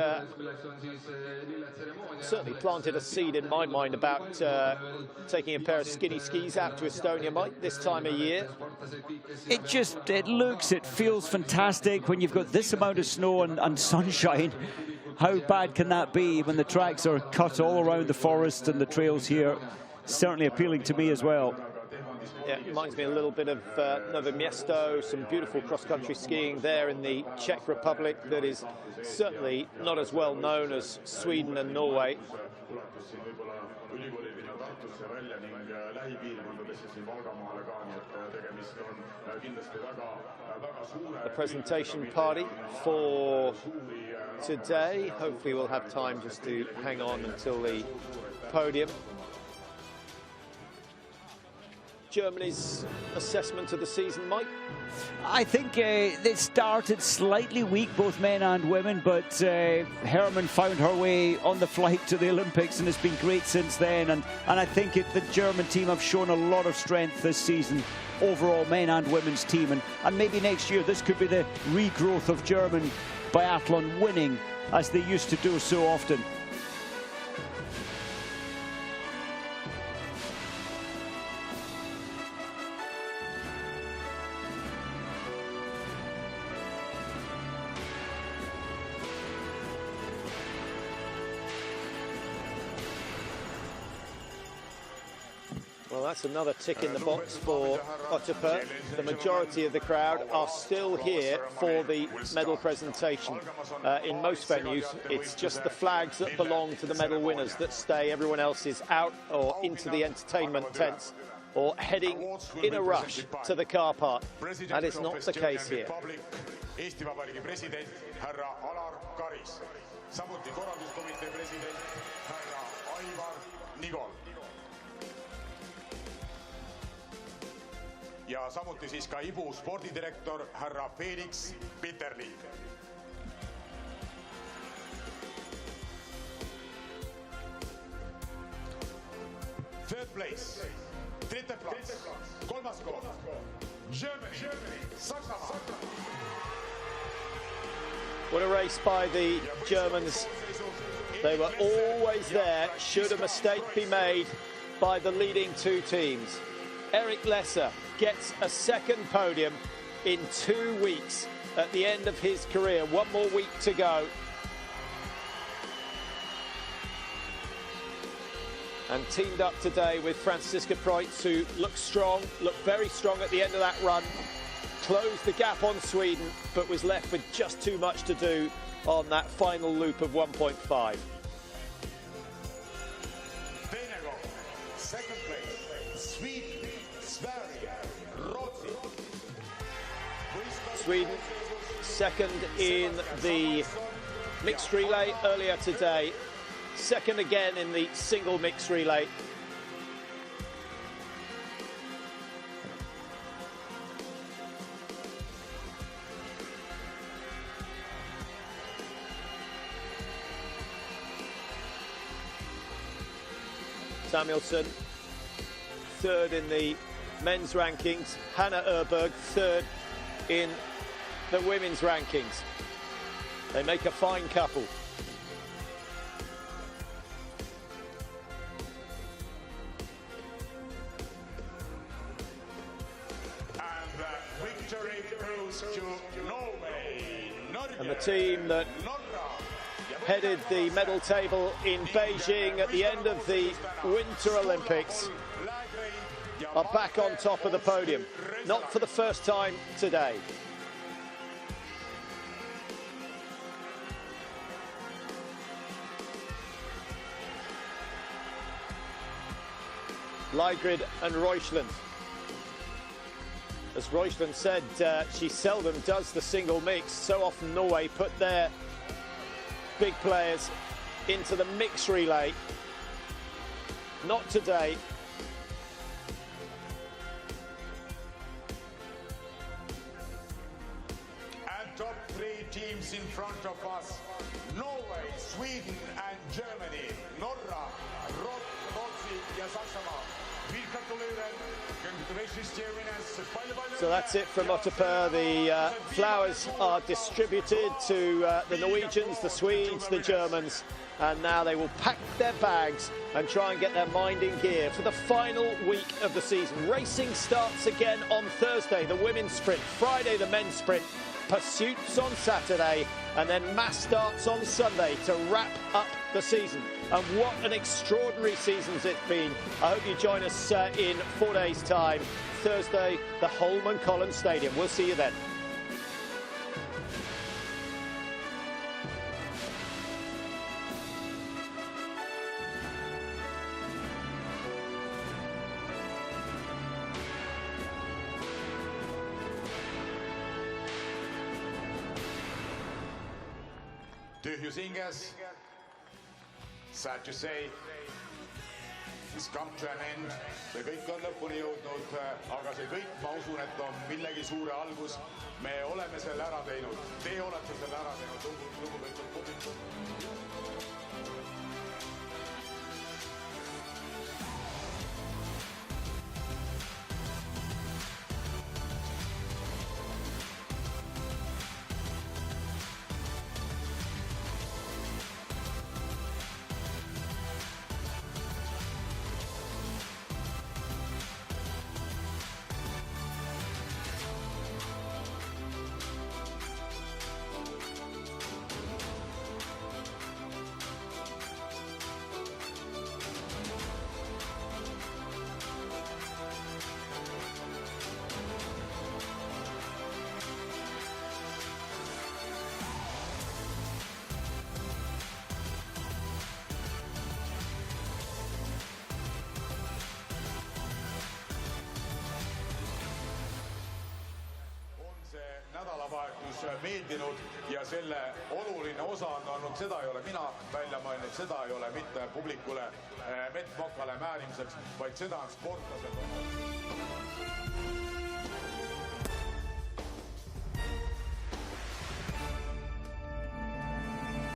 Certainly planted a seed in my mind about taking a pair of skinny skis out to Estonia, Mike, this time of year. It looks, it feels fantastic when you've got this amount of snow and sunshine. How bad can that be when the tracks are cut all around the forest and the trails here? Certainly appealing to me as well. Yeah, it reminds me a little bit of Novo Miesto, some beautiful cross-country skiing there in the Czech Republic that is certainly not as well known as Sweden and Norway. The presentation party for today. Hopefully we'll have time just to hang on until the podium. Germany's assessment of the season, Mike? I think they started slightly weak, both men and women, but Hermann found her way on the flight to the Olympics and has been great since then. And I think the German team have shown a lot of strength this season, overall men and women's team. And maybe next year this could be the regrowth of German biathlon winning as they used to do so often. Well, that's another tick in the box for Otepaeae. The majority of the crowd are still here for the medal presentation. In most venues, it's just the flags that belong to the medal winners that stay. Everyone else is out or into the entertainment tents or heading in a rush to the car park. That is not the case here. Eesti Vabariigi president härra Alar Karis, samuti korralduskomitee president härra Aivar Nigol. Ja samuti siis ka IBU spordidirektor härra Felix Peterli. Third place, dritte plaats, kolmas koht, Germany, Saksamaa. What a race by the Germans. They were always there, should a mistake be made by the leading two teams. Eric Lesser gets a second podium in 2 weeks at the end of his career. One more week to go. And teamed up today with Franziska Preutz, who looked strong, looked very strong at the end of that run. Closed the gap on Sweden, but was left with just too much to do on that final loop of 1.5. Second place, Sweden. Sweden second in the mixed relay earlier today. Second again in the single mixed relay. Samuelsson third in the men's rankings. Hannah Öberg third in the women's rankings. They make a fine couple. And the victory goes to Norway. And the team that headed the medal table in Beijing at the end of the Winter Olympics are back on top of the podium. Not for the first time today. Lygrid and Reuschland. As Reuschland said, she seldom does the single mix. So often Norway put their big players into the mix relay. Not today. And top three teams in front of us: Norway, Sweden and Germany. Norra, Ruotsi ja Saksamaa. So that's it from Otepaeae. The flowers are distributed to the Norwegians, the Swedes, the Germans, and now they will pack their bags and try and get their mind in gear for the final week of the season. Racing starts again on Thursday, the women's sprint. Friday, the men's sprint. Pursuits on Saturday, and then mass starts on Sunday to wrap up the season. And what an extraordinary season it's been. I hope you join us in 4 days' time. Thursday, the Holmenkollen Stadium. We'll see you then. Tyhjus hinges. Sad to say. It's come to an end. See kõik on lõpuni jõudnud, aga see kõik, ma usun, et on millegi suure algus. Me oleme selle ära teinud. Te olete selle ära teinud, lugupeetud publik. Nädalavahetus meeldinud ja selle oluline osa on olnud, seda ei ole mina välja mõelnud, seda ei ole mitte publikule mett mokale määrimiseks, vaid seda on sportlased.